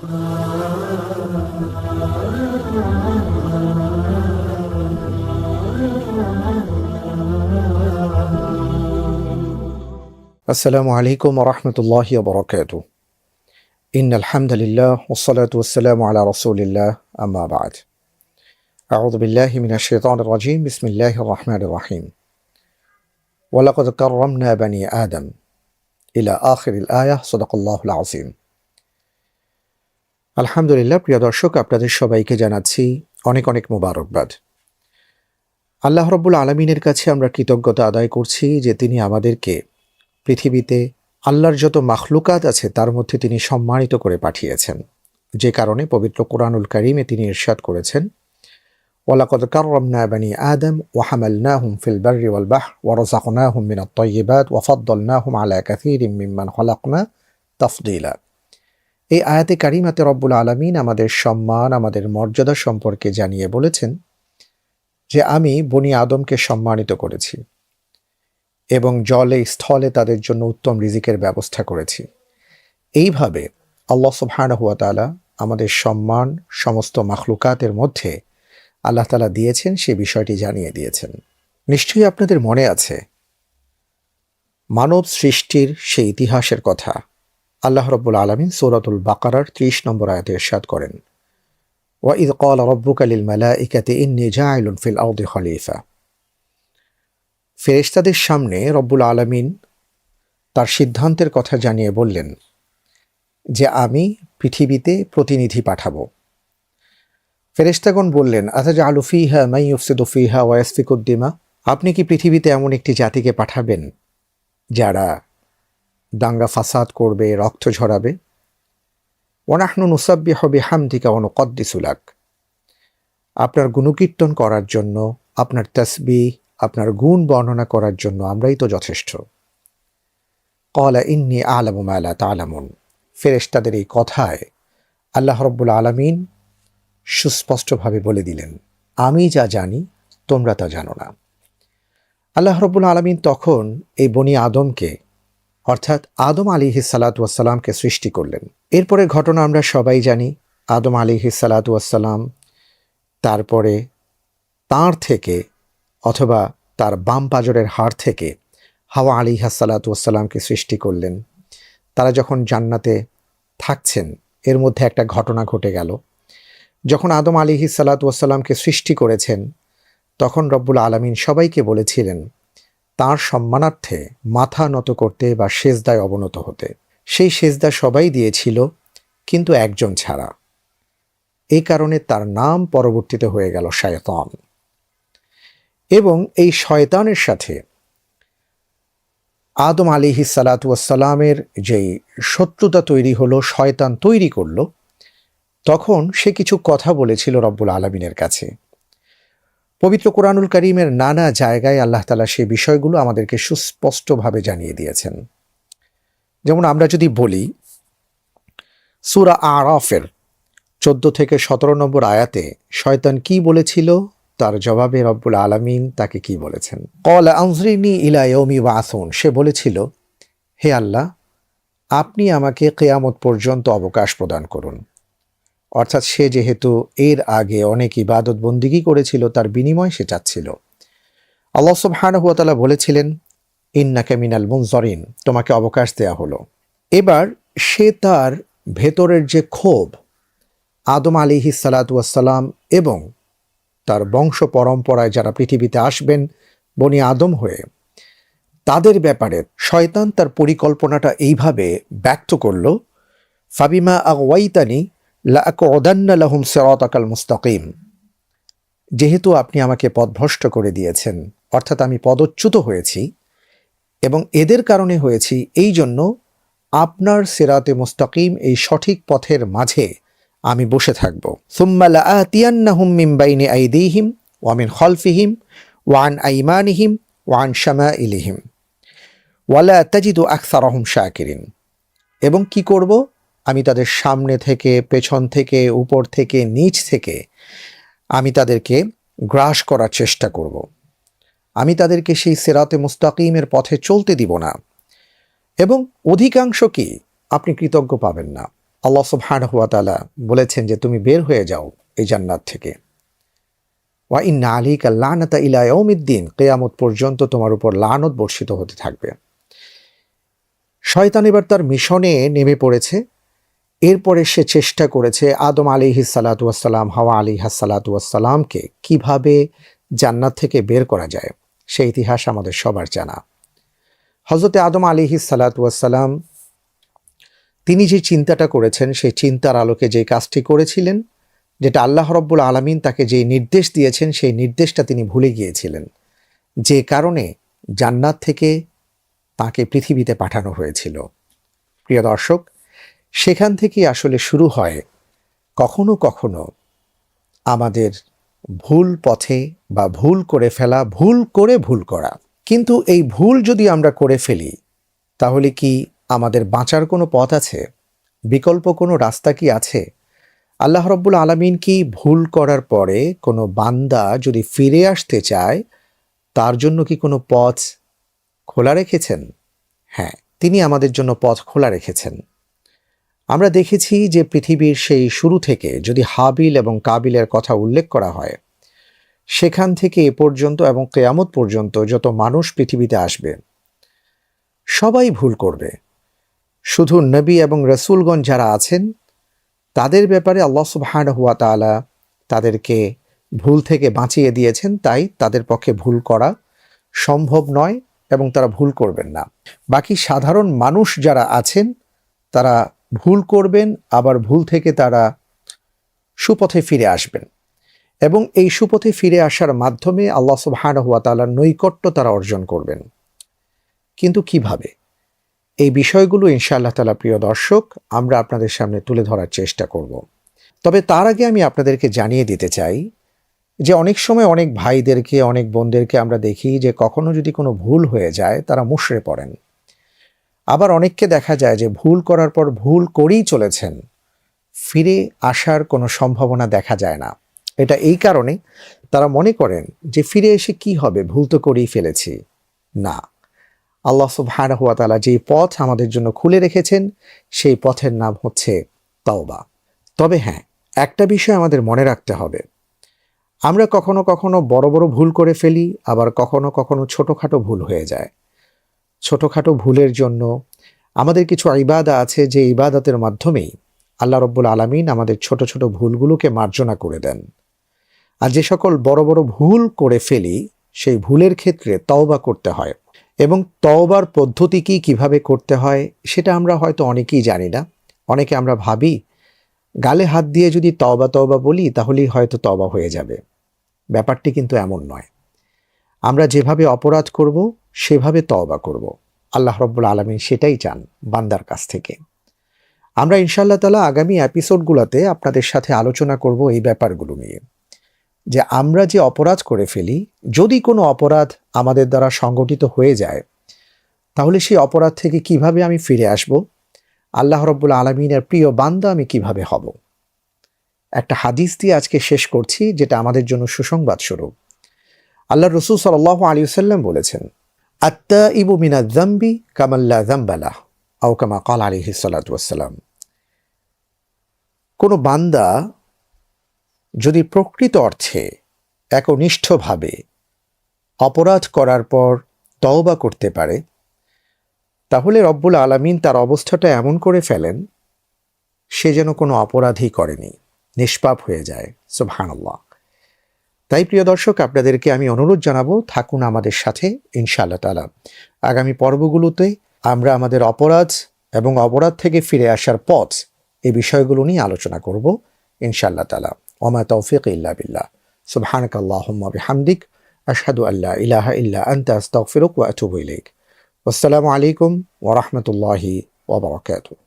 আসসালামু আলাইকুম ওয়া রাহমাতুল্লাহি ওয়া বারাকাতুহু। ইন্নাল হামদালিল্লাহ ওয়াসসালাতু ওয়াসসালামু আলা রাসূলিল্লাহ আম্মা বা'দ। আউযু বিল্লাহি মিনাশ শাইতানির রাজীম। বিসমিল্লাহির রাহমানির রাহিম। ওয়া লাকাদ কাররামনা বানি আদম ইলা আখিরিল আয়াহ। সাদাকাল্লাহুল আযীম। আলহামদুলিল্লাহ, প্রিয় দর্শক, আপনাদের সবাইকে জানাচ্ছি অনেক অনেক মোবারকবাদ। আল্লাহ রাব্বুল আলামিনের কাছে আমরা কৃতজ্ঞতা আদায় করছি যে তিনি আমাদেরকে পৃথিবীতে আল্লাহর যত মাখলুকাত আছে তার মধ্যে তিনি সম্মানিত করে পাঠিয়েছেন, যে কারণে পবিত্র কুরআনুল কারীমে তিনি ইরশাদ করেছেন, ওয়ালাকাদ কাররামনা বানি আদম ওয়া হামালনাহুম ফিল বাররি ওয়াল বাহর ওয়া রাযাকনাহুম মিনাত তাইয়্যিবাত ওয়া ফাদ্দালনাহুম আলা কাসীরিম মিম্মান খালাকনা তাফদীলা। এই আয়াতে কারিমাতে রব্বুল আলামিন আমাদের সম্মান, আমাদের মর্যাদা সম্পর্কে জানিয়ে বলেছেন যে আমি বনি আদমকে সম্মানিত করেছি এবং জলে স্থলে তাদের জন্য উত্তম রিজিকের ব্যবস্থা করেছি। এইভাবে আল্লাহ সুবহানাহু ওয়া তাআলা আমাদের সম্মান সমস্ত মাখলুকাতের মধ্যে আল্লাহ তাআলা দিয়েছেন, সে বিষয়টি জানিয়ে দিয়েছেন। নিশ্চয়ই আপনাদের মনে আছে মানব সৃষ্টির সেই ইতিহাসের কথা। আল্লাহ রাব্বুল আলামিন সূরাতুল বাকারার ৩০ নম্বর আয়াতে ইরশাদ করেন, ওয়া ইয ক্বালা রাব্বুকা লিল মালাইকাতি ইন্নী জাইলুন ফিল আরদি খলিফা। ফেরেশতাদের সামনে রব্বুল আলামিন তার সিদ্ধান্তের কথা জানিয়ে বললেন যে আমি পৃথিবীতে প্রতিনিধি পাঠাবো। ফেরেশতাগণ বললেন, আতাজআলু ফীহা মান ইউফসিদু ফীহা ওয়া ইয়াসফিকুদ দিমা। আপনি কি পৃথিবীতে এমন একটি জাতিকে পাঠাবেন যারা দাঙ্গা ফাসাদ করবে, রক্ত ঝরাবে? ওয়া নাহনু নুসাব্বিহু বিহামদিকা ওয়া নুকদ্দিসু লাক। আপনার গুণকীর্তন করার জন্য, আপনার তাসবিহ, আপনার গুণ বর্ণনা করার জন্য আমরাই তো যথেষ্ট। ক্বালা ইন্নী আ'লামু মা লা তা'লামুন। ফেরেশতাদের এই কথায় আল্লাহ রাব্বুল আলামিন সুস্পষ্টভাবে বলে দিলেন, আমি যা জানি তোমরা তা জানো না। আল্লাহ রাব্বুল আলামিন তখন এই বনি আদমকে, অর্থাৎ আদম আলাইহিস সালাতু ওয়াস সালামকে সৃষ্টি করলেন। এরপরে ঘটনা আমরা সবাই জানি। আদম আলাইহিস সালাতু ওয়াস সালাম তারপরে তাঁর থেকে অথবা তার বাম পাজরের হাড় থেকে হাওয়া আলাইহিস সালাতু ওয়াস সালামকে সৃষ্টি করলেন। তারা যখন জান্নাতে থাকছেন, এর মধ্যে একটা ঘটনা ঘটে গেল। যখন আদম আলাইহিস সালাতু ওয়াস সালামকে সৃষ্টি করেছেন, তখন রব্বুল আলামিন সবাইকে বলেছিলেন তাঁর সম্মানার্থে মাথা নত করতে বা সেজদায় অবনত হতে। সেই সেজদা সবাই দিয়েছিল, কিন্তু একজন ছাড়া। এই কারণে তার নাম পরবর্তীতে হয়ে গেল শয়তান। এবং এই শয়তানের সাথে আদম আলাইহিস সালাতু ওয়াস সালামের যেই শত্রুতা তৈরি হলো, শয়তান তৈরি করলো, তখন সে কিছু কথা বলেছিল রব্বুল আলামিনের কাছে। পবিত্র কুরআনুল কারীমের নানা জায়গায় আল্লাহ তাআলা সেই বিষয়গুলো আমাদেরকে সুস্পষ্টভাবে জানিয়ে দিয়েছেন। যেমন আমরা যদি বলি, সূরা আরাফের 14 থেকে 17 নম্বর আয়াতে শয়তান কি বলেছিল, তার জবাবে রব্বুল আলামিন তাকে কি বলেছেন। ক্বালা আনজিরনি ইলা ইয়াউমি ইউবআসুন। সে বলেছিল, হে আল্লাহ, আপনি আমাকে কিয়ামত পর্যন্ত অবকাশ প্রদান করুন। অর্থাৎ সে যেহেতু এর আগে অনেক ইবাদত বন্দিগি করেছিল, তার বিনিময় সে চাচ্ছিল। আল্লাহ সুবহানাহু ওয়া তাআলা বলেছিলেন, ইন্নাকা মিনাল মুনজারিন, তোমাকে অবকাশ দেয়া হলো। এবার সে তার ভেতরের যে ক্ষোভ আদম আলাইহিস সালাতু ওয়াস সালাম এবং তার বংশ পরম্পরায় যারা পৃথিবীতে আসবেন বনি আদম হয়ে, তাদের ব্যাপারে শয়তান তার পরিকল্পনাটা এইভাবে ব্যক্ত করল, ফাবিমা আগওয়াইতানি লাআকউদান্না লাহুম সিরাতাকাল মুস্তাকিম। যেহেতু আপনি আমাকে পথভ্রষ্ট করে দিয়েছেন, অর্থাৎ আমি পদচ্যুত হয়েছি এবং এদের কারণে হয়েছি, এই জন্য আপনার সিরাতে মুস্তাকিম, এই সঠিক পথের মাঝে আমি বসে থাকব। সুম্মা লাআতিয়ান্নাহুম মিন বাইনি আইদিহিম ওয়া মিন খালফিহিম ওয়া আন আইমানিহিম ওয়া আন শামাইলিহিম ওয়া লা তাজিদু আকসারাহুম শাকিরিন। এবং কি করব? আমি তাদের সামনে থেকে, পেছন থেকে, উপর থেকে, নিচ থেকে আমি তাদেরকে গ্রাস করার চেষ্টা করব। আমি তাদেরকে সেই সিরাতে মুস্তাকিমের পথে চলতে দিব না। এবং অধিকাংশ কি আপনি কৃতজ্ঞ পাবেন না। আল্লাহ সুবহানাহু ওয়া তাআলা বলেছেন যে তুমি বের হয়ে যাও এই জান্নাত থেকে। ওয়া ইন্না আলাইকা লানাতা ইলা ইয়াউমিদ্দিন, কিয়ামত পর্যন্ত তোমার উপর লানত বর্ষিত হতে থাকবে। শয়তান এবার তার মিশনে নেমে পড়েছে। এরপরে সে চেষ্টা করেছে আদম আলাইহিস সালাতু ওয়াস সালাম, হাওয়া আলাইহাস সালাতু ওয়াস সালামকে কিভাবে জান্নাত থেকে বের করা যায়, সেই ইতিহাস আমাদের সবার জানা। হযরতে আদম আলাইহিস সালাতু ওয়াস সালাম তিনি যে চিন্তাটা করেছেন, সেই চিন্তার আলোকে যে কাজটি করেছিলেন, যেটা আল্লাহ রাব্বুল আলামিন তাকে যে নির্দেশ দিয়েছেন, সেই নির্দেশটা তিনি ভুলে গিয়েছিলেন, যে কারণে জান্নাত থেকে তাকে পৃথিবীতে পাঠানো হয়েছিল। প্রিয় দর্শক, সেখান থেকেই আসলে শুরু হয় কখনো কখনো আমাদের ভুল পথে বা ভুল করে ফেলা, ভুল করে ভুল করা। কিন্তু এই ভুল যদি আমরা করে ফেলি, তাহলে কি আমাদের বাঁচার কোনো পথ আছে? বিকল্প কোনো রাস্তা কি আছে? আল্লাহ রাব্বুল আলামিন কি ভুল করার পরে কোনো বান্দা যদি ফিরে আসতে চায়, তার জন্য কি কোনো পথ খোলা রেখেছেন? হ্যাঁ, তিনি আমাদের জন্য পথ খোলা রেখেছেন। আমরা দেখেছি যে পৃথিবীর সেই শুরু থেকে যদি হাবিল এবং কাবিলের কথা উল্লেখ করা হয়, সেখান থেকে এ পর্যন্ত এবং কিয়ামত পর্যন্ত যত মানুষ পৃথিবীতে আসবে, সবাই ভুল করবে। শুধু নবী এবং রাসূলগণ যারা আছেন, তাদের ব্যাপারে আল্লাহ সুবহানাহু ওয়া তাআলা তাদেরকে ভুল থেকে বাঁচিয়ে দিয়েছেন, তাই তাদের পক্ষে ভুল করা সম্ভব নয় এবং তারা ভুল করবেন না। বাকি সাধারণ মানুষ যারা আছেন, তারা ভুল করবেন, আবার ভুল থেকে তারা সুপথে ফিরে আসবেন এবং এই সুপথে ফিরে আসার মাধ্যমে আল্লাহ সুবহানাহু ওয়া তাআলার নৈকট্য তারা অর্জন করবেন। কিন্তু কিভাবে? এই বিষয়গুলো ইনশাআল্লাহ তাআলা প্রিয় দর্শক আমরা আপনাদের সামনে তুলে ধরার চেষ্টা করব। তবে তার আগে আমি আপনাদেরকে জানিয়ে দিতে চাই যে অনেক সময় অনেক ভাইদেরকে, অনেক বোনদেরকে আমরা দেখি যে কখনো যদি কোনো ভুল হয়ে যায়, তারা মুষড়ে পড়েন। আবার অনেককে দেখা যায় যে ভুল করার পর ভুল করেই চলেছেন, ফিরে আসার কোনো সম্ভাবনা দেখা যায় না। এটা এই কারণে তারা মনে করেন যে ফিরে এসে কি হবে, ভুল তো করেই ফেলেছি। না, আল্লাহ সুবহানাহু ওয়া তাআলা যে পথ আমাদের জন্য খুলে রেখেছেন, সেই পথের নাম হচ্ছে তাওবা। তবে হ্যাঁ, একটা বিষয় আমাদের মনে রাখতে হবে, আমরা কখনো কখনো বড় বড় ভুল করে ফেলি, আবার কখনো কখনো ছোটোখাটো ভুল হয়ে যায়। ছোটোখাটো ভুলের জন্য আমাদের কিছু ইবাদত আছে, যে ইবাদতের মাধ্যমেই আল্লাহ রাব্বুল আলামিন আমাদের ছোট ছোট ভুলগুলোকে মার্জনা করে দেন। আর যে সকল বড় বড় ভুল করে ফেলি, সেই ভুলের ক্ষেত্রে তওবা করতে হয় এবং তওবার পদ্ধতি কি, কিভাবে করতে হয়, সেটা আমরা হয়তো অনেকেই জানি না। অনেকে আমরা ভাবি গালে হাত দিয়ে যদি তওবা তওবা বলি, তাহলেই হয়তো তওবা হয়ে যাবে। ব্যাপারটি কিন্তু এমন নয়। আমরা যেভাবে অপরাধ করব, সেভাবে তওবা করব। আল্লাহ রাব্বুল আলামিন সেটাই চান বান্দার কাছ থেকে। আমরা ইনশাআল্লাহ তাআলা আগামী এপিসোডগুলোতে আপনাদের সাথে আলোচনা করব এই ব্যাপারগুলো নিয়ে, যে আমরা যে অপরাধ করে ফেলি, যদি কোনো অপরাধ আমাদের দ্বারা সংগঠিত হয়ে যায়, তাহলে সেই অপরাধ থেকে কিভাবে আমি ফিরে আসব, আল্লাহ রাব্বুল আলামিনের প্রিয় বান্দা আমি কিভাবে হব। একটা হাদিস দিয়ে আজকে শেষ করছি, যেটা আমাদের জন্য সুসংবাদ স্বরূপ। আল্লাহর রাসূল সাল্লাল্লাহু আলাইহি ওয়াসাল্লাম বলেছেন, আত-তাইবু মিনাজ যামবি কামান লা যামবা লাহ, আও কামা ক্বালা আলাইহিস সালাতু ওয়াস সালাম। কোনো বান্দা যদি প্রকৃত অর্থে একনিষ্ঠভাবে অপরাধ করার পর তওবা করতে পারে, তাহলে রব্বুল আলামিন তার অবস্থাটা এমন করে ফেলেন, সে যেন কোনো অপরাধই করেনি, নিষ্পাপ হয়ে যায়। সুবহানাল্লাহ। তাই প্রিয় দর্শক, আপনাদেরকে আমি অনুরোধ জানাবো, থাকুন আমাদের সাথে ইনশাআল্লাহ তাআলা। আগামী পর্বগুলোতে আমরা আমাদের অপরাধ এবং অপরাধ থেকে ফিরে আসার পথ, এই বিষয়গুলো নিয়ে আলোচনা করব ইনশাআল্লাহ তাআলা। ওমা তৌফিক ইল্লা বিল্লাহ। সুবহানাকাল্লাহুম্মা বিহামদিক, আশহাদু আল্লা ইলাহা ইল্লা আনতা, আস্তাগফিরুকা ওয়া আতুবু ইলাইক। আসসালামু আলাইকুম ওয়া রাহমাতুল্লাহি ওয়া বারাকাতুহু।